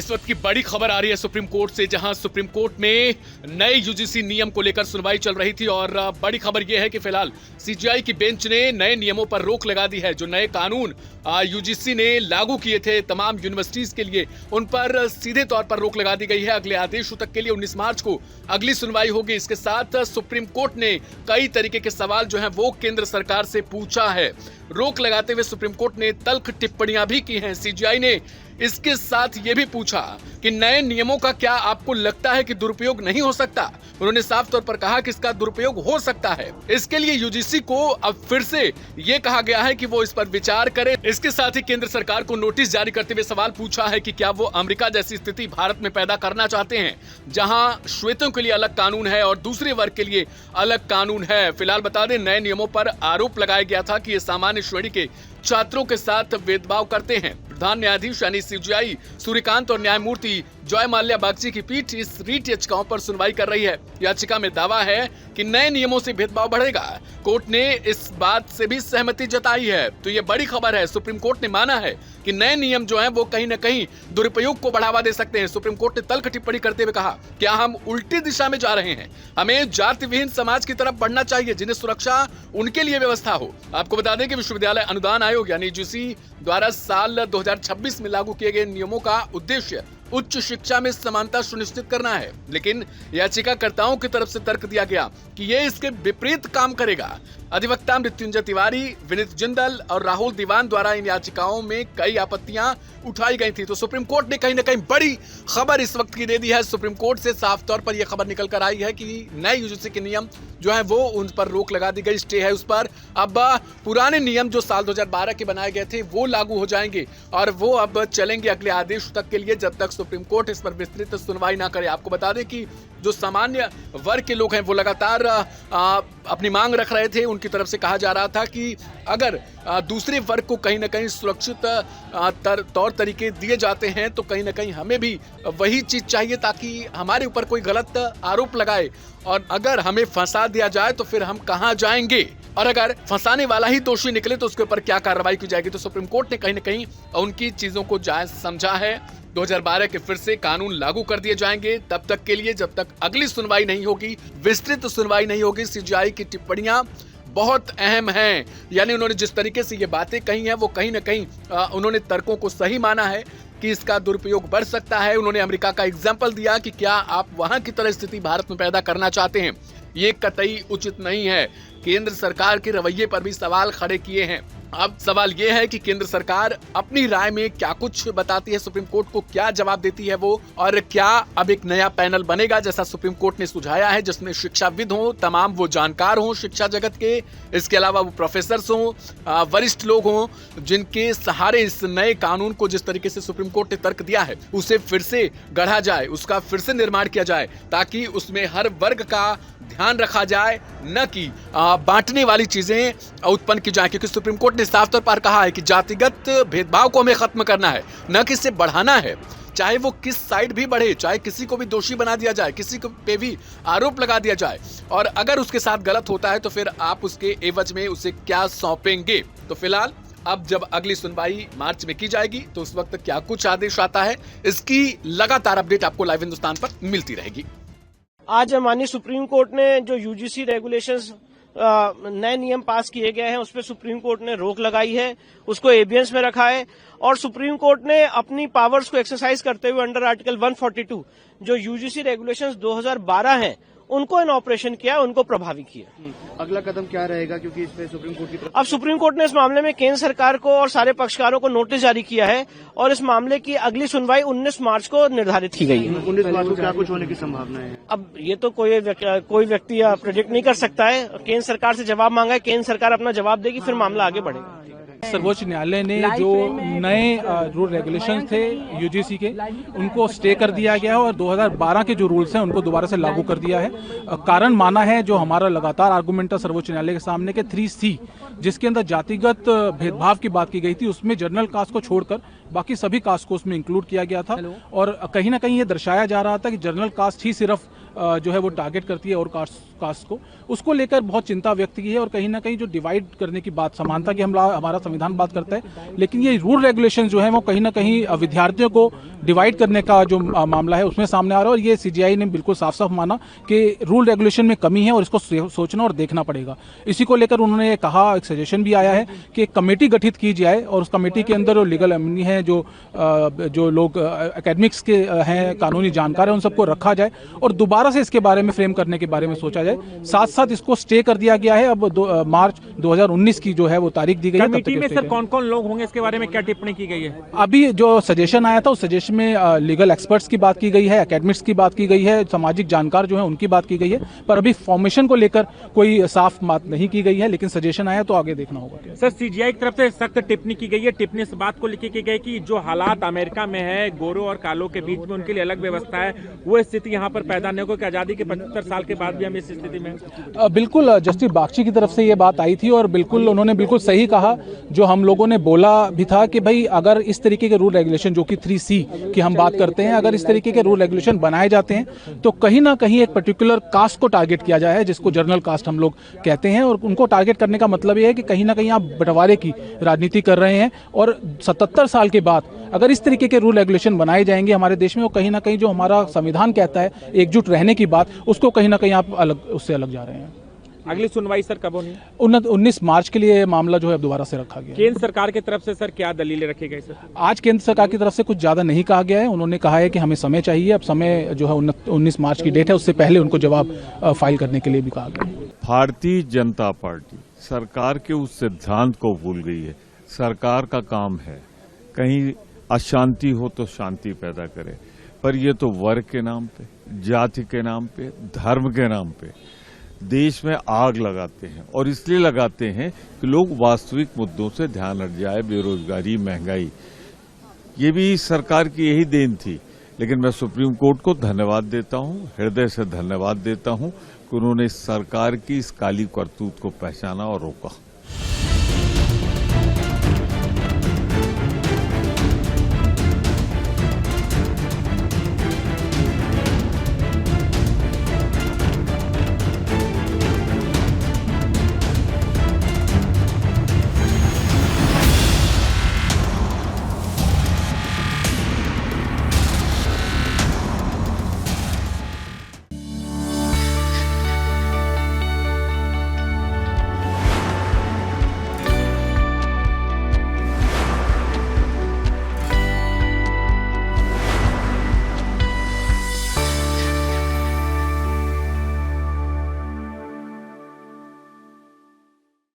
इस वक्त की बड़ी खबर आ रही है सुप्रीम कोर्ट से, जहां सुप्रीम कोर्ट में नए यूजीसी नियम को लेकर सुनवाई चल रही थी और बड़ी खबर यह है कि फिलहाल सीजेआई की बेंच ने नए नियमों पर रोक लगा दी है। जो नए कानून यूजीसी ने लागू किए थे तमाम यूनिवर्सिटीज के लिए, उन पर सीधे तौर पर रोक लगा दी गई है। अगले आदेशों तक के लिए 19 मार्च को अगली सुनवाई होगी। इसके साथ सुप्रीम कोर्ट ने कई तरीके के सवाल जो है वो केंद्र सरकार से पूछा है। रोक लगाते हुए सुप्रीम कोर्ट ने तल्ख टिप्पणियां भी की हैं। सीजेआई ने इसके साथ ये भी पूछा कि नए नियमों का क्या आपको लगता है कि दुरुपयोग नहीं हो सकता। उन्होंने साफ तौर पर कहा कि इसका दुरुपयोग हो सकता है। इसके लिए यूजीसी को अब फिर से ये कहा गया है कि वो इस पर विचार करे। इसके साथ ही केंद्र सरकार को नोटिस जारी करते हुए सवाल पूछा है कि क्या वो अमेरिका जैसी स्थिति भारत में पैदा करना चाहते हैं, जहां श्वेतों के लिए अलग कानून है और दूसरे वर्ग के लिए अलग कानून है। फिलहाल बता दें, नए नियमों पर आरोप लगाया गया था कि ये सामान्य श्रेणी के छात्रों के साथ भेदभाव करते हैं। प्रधान न्यायाधीश यानी सीजेआई सूर्यकांत और न्यायमूर्ति जॉय माल्या बागची की पीठ इस रीट याचिकाओं पर सुनवाई कर रही है। याचिका में दावा है कि नए नियमों से भेदभाव बढ़ेगा। कोर्ट ने इस बात से भी सहमति जताई है। तो ये बड़ी खबर है। सुप्रीम कोर्ट ने माना है कि नए नियम जो हैं वो कहीं न कहीं दुरुपयोग को बढ़ावा दे सकते हैं। सुप्रीम कोर्ट ने तल्ख टिप्पणी करते हुए कहा, क्या हम उल्टी दिशा में जा रहे हैं? हमें जाति विहीन समाज की तरफ बढ़ना चाहिए, जिन्हें सुरक्षा उनके लिए व्यवस्था हो। आपको बता दें कि विश्वविद्यालय अनुदान आयोग यानी यूजीसी द्वारा साल 2026 में लागू किए गए नियमों का उद्देश्य उच्च शिक्षा में समानता सुनिश्चित करना है। लेकिन याचिकाकर्ताओं की तरफ से तर्क दिया गया कि यह इसके विपरीत काम करेगा। अधिवक्ता मृत्युंजय तिवारी, विनीत जिंदल और राहुल दीवान द्वारा इन याचिकाओं में कई आपत्तियां उठाई गई थी। तो सुप्रीम कोर्ट ने कहीं न कहीं बड़ी खबर इस वक्त की दे दी है। सुप्रीम कोर्ट से साफ तौर पर यह खबर निकल कर आई है कि नए यूजीसी के नियम जो है वो उन पर रोक लगा दी गई, स्टे है उस पर। अब पुराने नियम जो साल 2012 के बनाए गए थे वो लागू हो जाएंगे और वो अब चलेंगे अगले आदेश तक के लिए, जब तक सुप्रीम कोर्ट इस पर विस्तृत सुनवाई ना करे। आपको बता दें कि जो सामान्य वर्ग के लोग हैं वो लगातार अपनी मांग रख रहे थे। उनकी तरफ से कहा जा रहा था कि अगर दूसरे वर्ग को कहीं ना कहीं सुरक्षित तौर तरीके दिए जाते हैं तो कहीं ना कहीं हमें भी वही चीज चाहिए, ताकि हमारे ऊपर कोई गलत आरोप लगाए और अगर हमें फंसा दिया जाए तो फिर हम कहां जाएंगे, और अगर फंसाने वाला ही दोषी निकले तो उसके ऊपर क्या कार्रवाई की जाएगी। तो सुप्रीम कोर्ट ने कहीं ना कहीं उनकी चीजों को जायज समझा है। 2012 के फिर से कानून लागू कर दिए जाएंगे तब तक के लिए, जब तक अगली सुनवाई नहीं होगी, विस्तृत सुनवाई नहीं होगी। सीजेआई की टिप्पणियां बहुत अहम हैं। यानी उन्होंने जिस तरीके से ये बातें कही हैं वो कहीं ना कहीं उन्होंने तर्कों को सही माना है कि इसका दुरुपयोग बढ़ सकता है। उन्होंने अमेरिका का एग्जाम्पल दिया कि क्या आप वहां की तरह स्थिति भारत में पैदा करना चाहते हैं। ये कतई उचित नहीं है। केंद्र सरकार के रवैये पर भी सवाल खड़े किए हैं। अब सवाल यह है कि केंद्र सरकार अपनी राय में क्या कुछ बताती है, सुप्रीम कोर्ट को क्या जवाब देती है वो, और क्या अब एक नया पैनल बनेगा जैसा सुप्रीम कोर्ट ने सुझाया है, जिसमें शिक्षाविद हों, तमाम वो जानकार हों शिक्षा जगत के, इसके अलावा वो प्रोफेसर्स हों, वरिष्ठ लोग हों, जिनके सहारे इस नए कानून को जिस तरीके से सुप्रीम कोर्ट ने तर्क दिया है उसे फिर से गढ़ा जाए, उसका फिर से निर्माण किया जाए, ताकि उसमें हर वर्ग का ध्यान रखा जाए, न कि बांटने वाली चीजें उत्पन्न की जाए। क्योंकि सुप्रीम कोर्ट ने साफ तौर पर कहा है कि जातिगत भेदभाव को हमें खत्म करना है, न कि इसे बढ़ाना है। चाहे वो किस साइड भी बढ़े, चाहे किसी को भी दोषी बना दिया जाए, किसी को पे भी आरोप लगा दिया जाए, और अगर उसके साथ गलत होता है तो फिर आप उसके एवज में उसे क्या सौंपेंगे। तो फिलहाल अब जब अगली सुनवाई मार्च में की जाएगी तो उस वक्त क्या कुछ आदेश आता है, इसकी लगातार अपडेट आपको लाइव हिंदुस्तान पर मिलती रहेगी। आज माननीय सुप्रीम कोर्ट ने जो यूजीसी रेगुलेशंस नए नियम पास किए गए हैं उस पर सुप्रीम कोर्ट ने रोक लगाई है, उसको एबियंस में रखा है, और सुप्रीम कोर्ट ने अपनी पावर्स को एक्सरसाइज करते हुए अंडर आर्टिकल 142 जो यूजीसी रेगुलेशंस 2012 हैं उनको इन ऑपरेशन किया, उनको प्रभावी किया। अगला कदम क्या रहेगा, क्योंकि इस पे सुप्रीम कोर्ट की तरफ अब सुप्रीम कोर्ट ने इस मामले में केंद्र सरकार को और सारे पक्षकारों को नोटिस जारी किया है और इस मामले की अगली सुनवाई 19 मार्च को निर्धारित की गई है। 19 मार्च को क्या कुछ होने की संभावना है? अब ये तो कोई व्यक्ति प्रेडिक्ट नहीं कर सकता है। केंद्र सरकार से जवाब मांगा है, केंद्र सरकार अपना जवाब देगी, फिर मामला आगे बढ़ेगा। सर्वोच्च न्यायालय ने जो नए रूल रेगुलेशंस थे यूजीसी के उनको स्टे कर दिया गया है और 2012 के जो रूल्स हैं उनको दोबारा से लागू कर दिया है। कारण माना है जो हमारा लगातार आर्गुमेंट था सर्वोच्च न्यायालय के सामने के 3C, जिसके अंदर जातिगत भेदभाव की बात की गई थी, उसमें जनरल कास्ट को छोड़कर बाकी सभी कास्ट को उसमें इंक्लूड किया गया था और कहीं ना कहीं ये दर्शाया जा रहा था कि जनरल कास्ट ही सिर्फ जो है वो टारगेट करती है और कास्ट को, उसको लेकर बहुत चिंता व्यक्त की है। और कहीं ना कहीं जो डिवाइड करने की बात, समानता की हमारा संविधान बात करता है, लेकिन ये रूल रेगुलेशन जो है वो कहीं ना कहीं विद्यार्थियों को डिवाइड करने का जो मामला है उसमें सामने आ रहा है। और ये सीजीआई ने बिल्कुल साफ साफ माना कि रूल रेगुलेशन में कमी है और इसको सोचना और देखना पड़ेगा। इसी को लेकर उन्होंने कहा, एक सजेशन भी आया है कि एक कमेटी गठित की जाए और उस कमेटी के अंदर जो लीगल एमनी है, जो लोग एकेडमिक्स के हैं, कानूनी जानकार है, उन सबको रखा जाए और दोबारा से इसके बारे में फ्रेम करने के बारे में सोचा जाए। साथ साथ इसको स्टे कर दिया गया है। अब मार्च 2019 की जो है वो तारीख दी गई है। कमेटी में सर कौन कौन लोग होंगे, इसके बारे में क्या टिप्पणी की गई है? अभी जो सजेशन आया था उस सजेशन में लीगल एक्सपर्ट्स की बात की गई है, एकेडमिक्स की बात की गई है, सामाजिक जानकार जो है उनकी बात की गई है, पर अभी फॉर्मेशन को लेकर कोई साफ बात नहीं की गई है। लेकिन सजेशन आया तो आगे देखना होगा। सर, सीजीआई की तरफ से सख्त टिप्पणी की गई है। टिप्पणी इस बात को लिखी की गई कि जो हालात अमेरिका में है, गोरों और कालों के बीच में उनके लिए अलग व्यवस्था है, वो स्थिति यहाँ पर पैदा नहीं होगी कि आजादी के 75 साल के बाद भी हम इस स्थिति में। बिल्कुल जस्टिस बागची की तरफ से ये बात आई थी और बिल्कुल उन्होंने बिल्कुल सही कहा, जो हम लोगों ने बोला भी था कि भाई अगर इस तरीके के रूल रेगुलेशन, जो कि 3C की हम बात करते हैं, अगर इस तरीके के रूल रेगुलेशन बनाए जाते हैं तो कहीं ना कहीं एक पर्टिकुलर कास्ट को टारगेट किया जाए, जिसको जर्नल कास्ट हम लोग कहते हैं। और उनको टारगेट करने का मतलब ये है कि कहीं ना कहीं आप बंटवारे की राजनीति कर रहे हैं। और 77 साल के बाद अगर इस तरीके के रूल रेगुलेशन बनाए जाएंगे हमारे देश में, वो कहीं ना कहीं जो हमारा संविधान कहता है एकजुट रहने की बात, उसको कहीं ना कहीं आप उससे अलग जा रहे हैं। अगली सुनवाई सर कब होनी है? 19 मार्च के लिए मामला जो है दोबारा से रखा गया। केंद्र सरकार की तरफ से सर क्या दलीलें रखी गई? सर, आज केंद्र सरकार की तरफ से कुछ ज्यादा नहीं कहा गया है। उन्होंने कहा है कि हमें समय चाहिए। अब समय जो है 19 मार्च की डेट है, उससे पहले उनको जवाब फाइल करने के लिए भी कहा गया। भारतीय जनता पार्टी सरकार के उस सिद्धांत को भूल गई है। सरकार का काम है कहीं अशांति हो तो शांति पैदा करे, पर ये तो वर्ग के नाम पे, जाति के नाम पे, धर्म के नाम पे देश में आग लगाते हैं। और इसलिए लगाते हैं कि लोग वास्तविक मुद्दों से ध्यान हट जाए, बेरोजगारी, महंगाई। ये भी सरकार की यही देन थी। लेकिन मैं सुप्रीम कोर्ट को धन्यवाद देता हूं, हृदय से धन्यवाद देता हूं कि उन्होंने सरकार की इस काली करतूत को पहचाना और रोका।